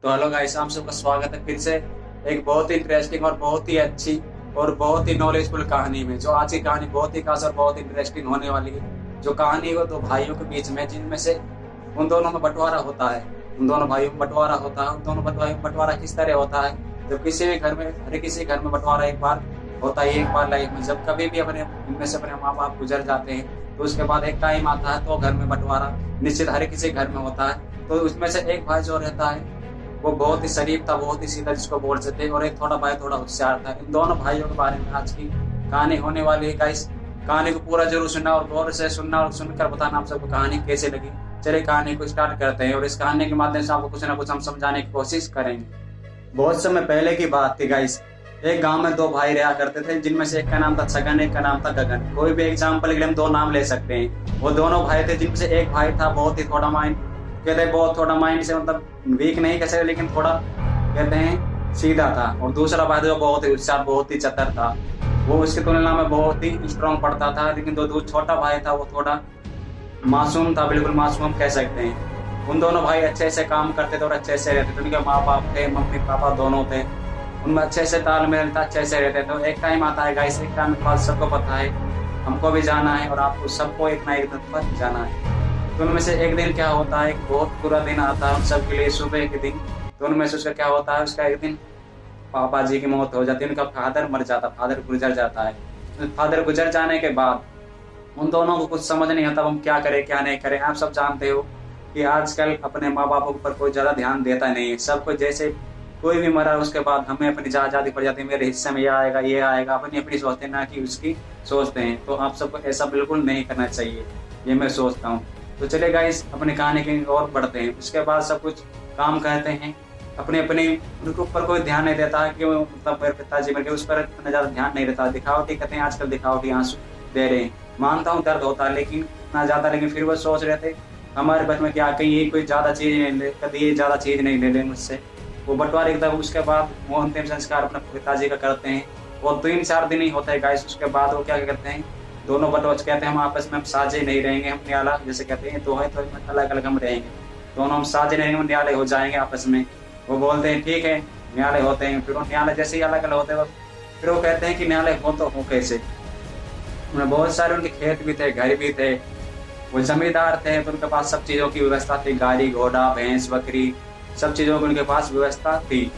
तो hello guys, आप सबका स्वागत है फिर से एक बहुत ही इंटरेस्टिंग और बहुत ही अच्छी और बहुत ही नॉलेजफुल कहानी में। जो आज की कहानी बहुत ही खास और बहुत इंटरेस्टिंग होने वाली है। जो कहानी है वो दो भाइयों के बीच में, जिनमें से उन दोनों में बंटवारा होता है। उन दोनों भाइयों में बंटवारा होता है। उन दोनों भाइयों में बंटवारा किस तरह होता है? जब किसी भी घर में, हर किसी घर में बंटवारा एक बार होता है, एक बार लाइफ में। जब कभी भी अपने इनमें से अपने माँ बाप गुजर जाते हैं तो उसके बाद एक टाइम आता है तो घर में बंटवारा निश्चित हर किसी घर में होता है। तो उसमें से एक भाई जो रहता है वो बहुत ही शरीफ था, बहुत ही सीधा जिसको बोल सकते हैं, और एक थोड़ा भाई थोड़ा होशियार था। इन दोनों भाइयों के बारे में आज की कहानी होने वाली है गाइस। कहानी को पूरा जरूर सुनना और गौर से सुनना और सुनकर बताना आप सबको कहानी कैसे लगी। चलिए कहानी को स्टार्ट करते हैं और इस कहानी के माध्यम से आपको कुछ ना कुछ हम समझाने की कोशिश करेंगे। बहुत समय पहले की बात थी गाइस। एक गांव में दो भाई रहा करते थे, जिनमें से एक का नाम था छगन, एक का नाम था गगन। कोई भी एग्जाम्पल के लिए हम दो नाम ले सकते हैं। वो दोनों भाई थे, जिनमें से एक भाई था बहुत ही थोड़ा माइंड, कहते हैं बहुत थोड़ा माइंड से, मतलब वीक नहीं कह सकते लेकिन थोड़ा कहते हैं सीधा था। और दूसरा भाई जो बहुत ही होशियार, बहुत ही चतुर था। वो उसकी तुलना में बहुत ही स्ट्रांग पड़ता था। लेकिन दो छोटा भाई था वो थोड़ा मासूम था, बिल्कुल मासूम हम कह सकते हैं। उन दोनों भाई अच्छे से काम करते थे और अच्छे से रहते थे। उनके माँ बाप थे, मम्मी पापा दोनों थे, उनमें अच्छे से तालमेल था, अच्छे से रहते थे। तो एक टाइम आता है गाइस, एक टाइम के बाद सबको पता है हमको भी जाना है और आपको सबको एक ना एक दिन पर जाना है। तो उनमें से एक दिन क्या होता है, एक बहुत बुरा दिन आता है उन सबके लिए, सुबह के दिन। तो उनमें से उसका क्या होता है, उसका एक दिन पापा जी की मौत हो जाती है। उनका फादर मर जाता, फादर गुजर जाता है। फादर गुजर जाने के बाद उन दोनों को कुछ समझ नहीं आता हम क्या करें क्या नहीं करें। आप सब जानते हो कि आजकल अपने माँ बापों पर कोई ज्यादा ध्यान देता नहीं है। सबको जैसे कोई भी मरा उसके बाद हमें अपनी आजादी पड़ जाती है, मेरे हिस्से में ये आएगा ये आएगा, अपनी अपनी सोचते हैं ना कि उसकी सोचते हैं। तो आप सबको ऐसा बिल्कुल नहीं करना चाहिए, ये मैं सोचता हूँ। तो चले गाइस अपनी कहानी की ओर बढ़ते हैं। उसके बाद सब कुछ काम करते हैं अपने अपने, उनके ऊपर कोई ध्यान नहीं देता है कि वो, मतलब मेरे पिताजी मेरे उस पर इतना ज्यादा ध्यान नहीं देता। दिखावटी कहते हैं आजकल, दिखावटी आंसू दे रहे हैं। मानता हूँ दर्द होता है लेकिन इतना ज्यादा, लेकिन फिर वो सोच रहे थे हमारे बच में क्या कहीं ये कोई ज्यादा चीज नहीं ले, कभी ये ज्यादा चीज नहीं ले ले मुझसे। वो बंटवारे एकदम उसके बाद वो अंतिम संस्कार अपने पिताजी का करते हैं। और 3-4 दिन ही होता है गाइस। उसके बाद वो क्या करते हैं, दोनों बटवाच कहते हैं हम आपस में हम साझे नहीं रहेंगे, हम न्याला जैसे कहते हैं, दो है तो अलग अलग हम रहेंगे, दोनों हम साझे रहेंगे, हम न्याले हो जाएंगे आपस में। वो बोलते हैं ठीक है न्याले होते हैं। फिर वो न्याले जैसे ही अलग अलग होते हैं फिर वो कहते हैं कि न्याले हो तो हो कैसे। उन्हें बहुत सारे उनके खेत भी थे, घर भी थे, वो जमींदार थे तो उनके पास सब चीजों की व्यवस्था थी, गाड़ी घोड़ा भैंस बकरी सब चीजों की उनके पास व्यवस्था थी।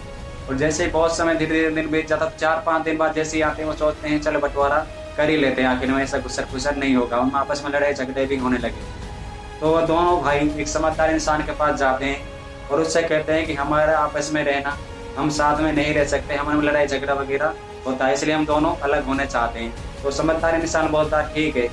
और जैसे ही बहुत समय धीरे धीरे दिन बीत जाता, 4-5 दिन बाद जैसे ही आते हैं वो सोचते हैं चलो बंटवारा कर ही लेते हैं, आखिर में ऐसा गुस्सा फुसर नहीं होगा। उनमें आपस में लड़ाई झगड़े भी होने लगे। तो वो दोनों भाई एक समझदार इंसान के पास जाते हैं और उससे कहते हैं कि हमारा आपस में रहना, हम साथ में नहीं रह सकते, हमारे लड़ाई झगड़ा वगैरह होता है, इसलिए हम दोनों अलग होने चाहते हैं। तो समझदार इंसान बोलता है ठीक है,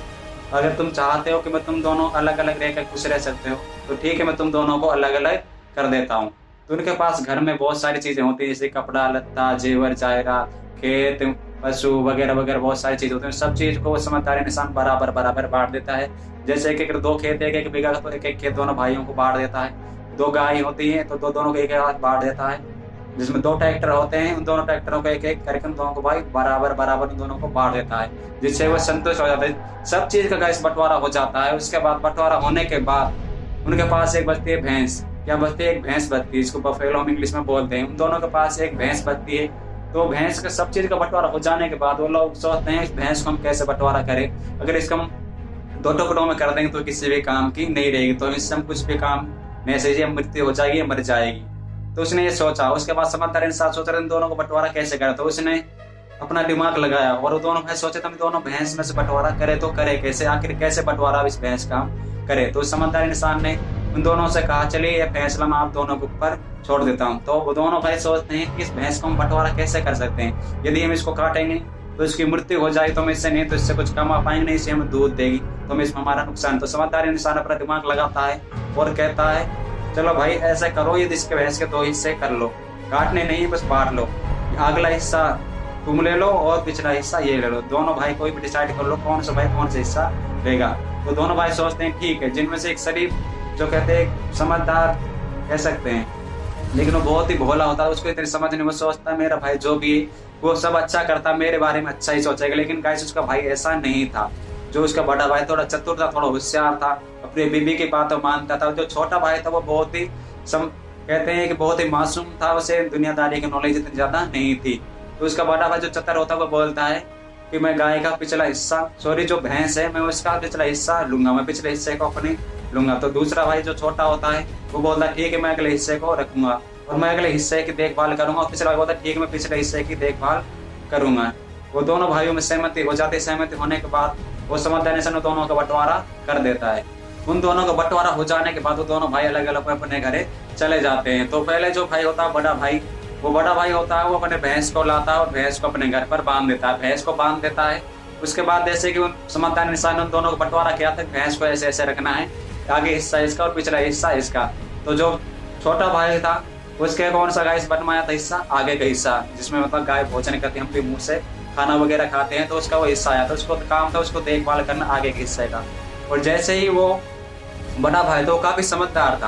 अगर तुम चाहते हो कि मैं तुम दोनों अलग अलग रहकर खुश रह सकते हो तो ठीक है, मैं तुम दोनों को अलग अलग कर देता हूँ। तो उनके पास घर में बहुत सारी चीजें होती है, जैसे कपड़ा लत्ता जेवर जायरात खेत पशु वगैरह वगैरह बहुत सारी चीज होती है। सब चीज को समझदार इंसान बराबर बराबर बांट देता है। जैसे एक एक दो खेत एक एक बीघा तो एक एक खेत दोनों भाइयों को बांट देता है। दो गाय होती है तो दो दोनों को एक एक हाथ बांट देता है। जिसमें 2 ट्रैक्टर होते हैं उन दोनों ट्रैक्टरों को एक एक करके उन दोनों को भाई बराबर बराबर उन दोनों को बांट देता है, जिससे वो संतुष्ट हो जाते हैं। सब चीज का गैस बंटवारा हो जाता है। उसके बाद बंटवारा होने के बाद उनके पास एक बचती है भैंस, क्या बचती है, एक भैंस बचती है, इसको बफेलो हम इंग्लिश में बोलते हैं। उन दोनों के पास एक भैंस बचती है। तो भैंस का सब चीज का बंटवारा हो जाने के बाद वो लोग सोचते हैं इस भैंस को हम कैसे बंटवारा करें, अगर इसको हम 2 टुकड़ों में कर देंगे तो किसी भी काम की नहीं रहेगी, तो इससे हम कुछ भी काम नहीं सही, मृत्यु हो जाएगी, मर जाएगी। तो उसने ये सोचा। उसके बाद समझदार इंसान सोच रहे इन दोनों को बंटवारा कैसे करे, तो उसने अपना दिमाग लगाया और वो दोनों भाई सोचे तो दोनों भैंस में से बंटवारा करे तो करे कैसे, आखिर कैसे बंटवारा इस भैंस का करे। तो समझदार इंसान ने उन दोनों से कहा चलिए ये फैसला मैं आप दोनों के ऊपर छोड़ देता हूँ। तो वो दोनों भाई सोचते हैं कि इस भैंस को हम बंटवारा कैसे कर सकते हैं, यदि हम इसको काटेंगे तो इसकी मृत्यु हो जाए तो हम इससे नहीं तो इससे कुछ कमा पाएंगे, नहीं इससे हमें दूध देगी तो हम इसमें हमारा नुकसान। तो समझदार इंसान अपना दिमाग लगाता है और कहता है चलो भाई ऐसा करो, ये इसके भैंस के 2 हिस्से कर लो, काटने नहीं बस बांट लो, अगला हिस्सा तुम ले लो और पिछला हिस्सा ये ले लो। दोनों भाई कोई भी डिसाइड कर लो कौन सा भाई कौन सा हिस्सा लेगा। तो दोनों भाई सोचते हैं ठीक है। जिनमें से एक शरीफ जो कहते हैं समझदार कह सकते हैं, लेकिन वो बहुत ही भोला होता है, उसको इतनी समझ नहीं, वो सोचता है मेरा भाई जो भी वो सब अच्छा करता, मेरे बारे में अच्छा ही सोचेगा। लेकिन गाइस उसका भाई ऐसा नहीं था। जो उसका बड़ा भाई थोड़ा चतुर था, थोड़ा होशियार था, अपनी बीबी की बातों मानता था। जो छोटा भाई था वो बहुत ही कहते हैं कि बहुत ही मासूम था, उसे दुनियादारी की नॉलेज इतनी ज्यादा नहीं थी। तो उसका बड़ा भाई जो चतर होता है वो बोलता है कि मैं गाय का पिछला हिस्सा, सॉरी जो भैंस है, मैं उसका पिछला हिस्सा लूंगा, मैं पिछले हिस्से को अपने लूंगा। तो दूसरा भाई जो छोटा होता है वो बोलता है ठीक है मैं अगले हिस्से को रखूंगा और मैं अगले हिस्से की देखभाल करूंगा। और पिछला भाई बोलता है ठीक है मैं पिछले हिस्से की देखभाल करूंगा। वो दोनों भाइयों में सहमति हो जाती है। सहमति होने के बाद वो समझदारी से दोनों का बंटवारा कर देता है। उन दोनों का बंटवारा हो जाने के बाद वो दोनों भाई अलग अलग अपने घरे चले जाते हैं। तो पहले जो भाई होता है बड़ा भाई, वो बड़ा भाई होता है वो अपने भैंस को लाता है और भैंस को अपने घर पर बांध देता है, भैंस को बांध देता है। उसके बाद जैसे कि उन समझदार इंसान ने उन दोनों को बंटवारा किया था, भैंस को ऐसे ऐसे रखना है, आगे हिस्सा इसका और पिछला हिस्सा इसका। तो जो छोटा भाई था उसके कौन सा गाय बनवाया था हिस्सा, आगे का हिस्सा, जिसमें मतलब गाय भोजन करती है, हम भी मुंह से खाना वगैरह खाते हैं, तो उसका वो हिस्सा आया था। उसको काम था उसको देखभाल करना आगे के हिस्से का। और जैसे ही वो बड़ा भाई तो काफी समझदार था,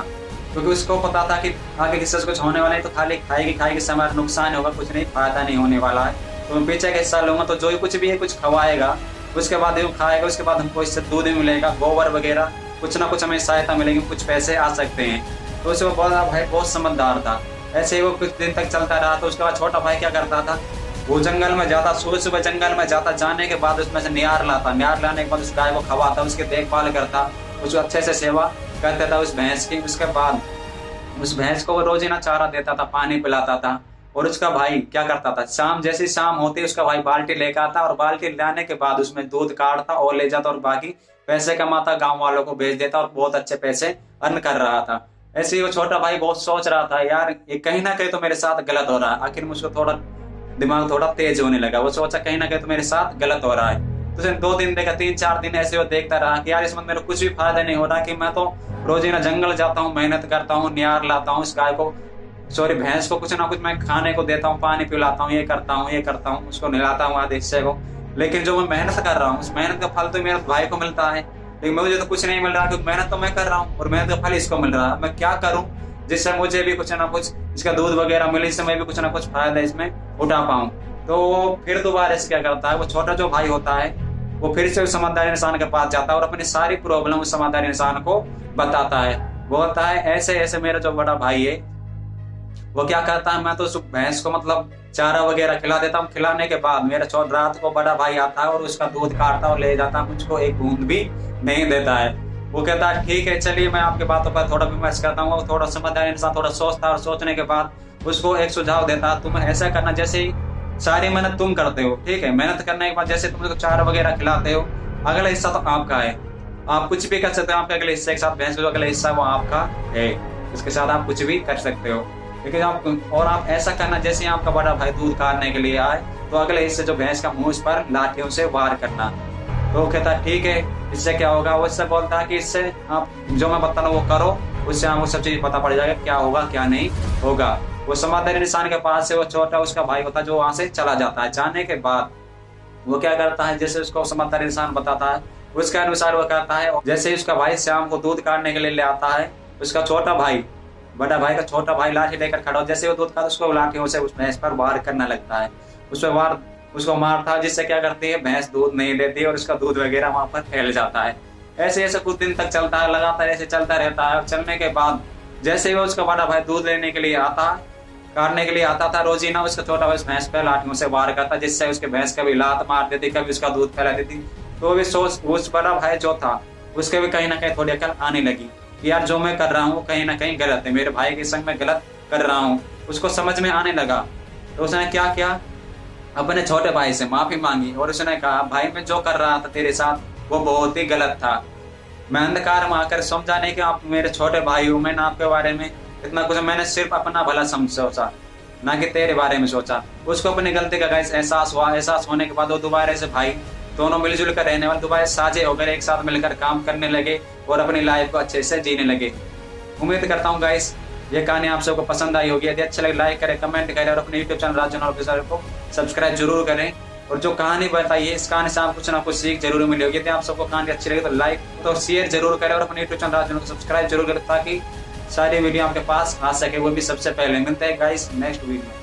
क्योंकि उसको पता था कि आगे किसी से कुछ होने वाला है, तो खाली खाएगी समय नुकसान होगा, कुछ नहीं फायदा नहीं होने वाला है। तो मैं पीछे का हिस्सा लूंगा, तो जो ही कुछ भी है कुछ खवाएगा, उसके बाद वो खाएगा, उसके बाद हमको इससे दूध भी मिलेगा, गोबर वगैरह कुछ ना कुछ हमें सहायता मिलेगी, कुछ पैसे आ सकते हैं। तो उसे वो बड़ा भाई बहुत समझदार था। ऐसे ही वो कुछ दिन तक चलता रहा। तो उसके बाद छोटा भाई क्या करता था, वो जंगल में जाता, सुबह सुबह जंगल में जाता, जाने के बाद उसमें से नियार लाता, नियार लाने के बाद उस गाय को खवाता, उसकी देखभाल करता, उसको अच्छे से सेवा करता था उस भैंस की। उसके बाद उस भैंस को वो रोजाना चारा देता था, पानी पिलाता था। और उसका भाई क्या करता था, शाम जैसी शाम होती उसका भाई बाल्टी लेकर आता और बाल्टी लाने के बाद उसमें दूध काटता और ले जाता और बाकी पैसे कमाता, गांव वालों को भेज देता और बहुत अच्छे पैसे अर्न कर रहा था। ऐसे ही वो छोटा भाई बहुत सोच रहा था यार ये कहीं ना कहीं तो मेरे साथ गलत हो रहा है। आखिर मुझको थोड़ा दिमाग थोड़ा तेज होने लगा। वो सोचा कहीं ना कहीं तो मेरे साथ गलत हो रहा है। तो उसने 2 दिन देखा, 3-4 दिन ऐसे वो देखता रहा कि यार इसमें मेरे कुछ भी फायदा नहीं हो रहा, कि मैं तो रोजाना जंगल जाता हूँ, मेहनत करता हूँ, नियार लाता हूँ, इस गाय को सॉरी भैंस को कुछ ना कुछ मैं खाने को देता हूँ, पानी पिलाता हूँ, ये करता हूँ, उसको नहलाता हूँ आधे हिस्से को। लेकिन जो मैं मेहनत कर रहा हूँ उस मेहनत का फल तो मेरे भाई को मिलता है, लेकिन मुझे तो कुछ नहीं मिल रहा, क्योंकि मेहनत तो मैं कर रहा हूँ और मेहनत का फल इसको मिल रहा है। मैं क्या करूँ जिससे मुझे भी कुछ ना कुछ इसका दूध वगैरह मिले, इससे मैं भी कुछ ना कुछ फायदा इसमें उठा पाऊँ। तो फिर दोबारा से क्या करता है, वो छोटा जो भाई होता है वो फिर से उस समझदार इंसान के पास जाता है और अपनी सारी प्रॉब्लम उस समझदार इंसान को बताता है। बोलता है ऐसे ऐसे मेरा जो बड़ा भाई है वो क्या करता है, मैं तो उस भैंस को मतलब चारा वगैरह खिला देता हूँ, खिलाने के बाद मेरा रात को बड़ा भाई आता है और उसका दूध काटता और ले जाता है, मुझको एक बूंद भी नहीं देता है। वो कहता है ठीक है चलिए मैं आपकी बातों पर थोड़ा विमर्श करता हूँ। थोड़ा समझदार इंसान थोड़ा सोचता है और सोचने के बाद उसको एक सुझाव देता है, तुम ऐसा करना जैसे ही सारी मेहनत तुम करते हो, ठीक है, मेहनत करने के बाद जैसे तुम उसको चारा वगैरह खिलाते हो, अगला हिस्सा तो आपका है, आप कुछ भी कर सकते हो, आपके अगले हिस्से के साथ भैंस का जो अगला हिस्सा वो आपका है, उसके साथ आप कुछ भी कर सकते हो। लेकिन आप ऐसा करना जैसे आपका बड़ा भाई दूध काटने के लिए आए तो अगले हिस्से जो भैंस का मुंह पर लाठियों से वार करना। तो कहता ठीक है, इससे क्या होगा, वो इससे बोलता है कि इससे आप जो मैं बता रहा हूँ वो करो, उससे आपको सब चीज पता पड़ जाएगा क्या होगा क्या नहीं होगा। वो समझदार इंसान के पास से वो छोटा उसका भाई होता है जो वहां से चला जाता है। जाने के बाद वो क्या करता है, जैसे उसको समझदार इंसान बताता है उसके अनुसार वो करता है। जैसे उसका भाई शाम को दूध काटने के लिए ले आता है, उसका छोटा भाई बड़ा भाई का छोटा भाई लाठी लेकर खड़ा हो, जैसे वो दूध का उसको लाठियों से उस भैंस पर वार करने लगता है, उस पर उसको मारता है, जिससे क्या करती है भैंस दूध नहीं देती और उसका दूध वगैरह वहां पर फैल जाता है। ऐसे ऐसे कुछ दिन तक चलता है, लगातार ऐसे चलता रहता है। चलने के बाद जैसे ही वो उसका बड़ा भाई दूध लेने के लिए आता है, काटने के लिए आता था, रोजीना उसका छोटा भाई भैंस पर लाठियों से वार करता, जिससे उसके भैंस कभी लात मार देती, कभी उसका दूध फैला देती। तो भी सोच उस बड़ा भाई जो था उसके भी कहीं ना कहीं थोड़ी अकल आने लगी कि यार जो मैं कर रहा हूँ कहीं ना कहीं गलत है, मेरे भाई के संग में गलत कर रहा हूँ, उसको समझ में आने लगा। तो उसने क्या किया, अपने छोटे भाई से माफी मांगी और उसने कहा भाई मैं जो कर रहा था तेरे साथ वो बहुत ही गलत था, मैं अंधकार में आकर समझाने के आप मेरे छोटे भाई हूँ, मैंने आपके बारे में इतना कुछ, मैंने सिर्फ अपना भला सोचा ना कि तेरे बारे में सोचा। उसको अपनी गलती का एहसास हुआ। एहसास होने के बाद वो दोबारा से भाई दोनों मिलजुल कर रहने वाले दोबारा साझे होकर एक साथ मिलकर काम करने लगे और अपनी लाइफ को अच्छे से जीने लगे। उम्मीद करता हूँ गाइस ये कहानी आप सबको पसंद आई होगी। यदि अच्छा लगे लाइक करें, कमेंट करें और अपने यूट्यूब चैनल राजन ऑफिसर को सब्सक्राइब जरूर करें। और जो कहानी बताइए इस कहानी से आप कुछ ना कुछ सीख जरूर मिली होगी। यदि आप सबको कहानी अच्छी लगे तो लाइक तो शेयर जरूर करें और अपने यूट्यूब चैनल राजन को सब्सक्राइब जरूर करें ताकि सारी वीडियो आपके पास आ सके, वो भी सबसे पहले। मिलते हैं गाइस नेक्स्ट वीडियो।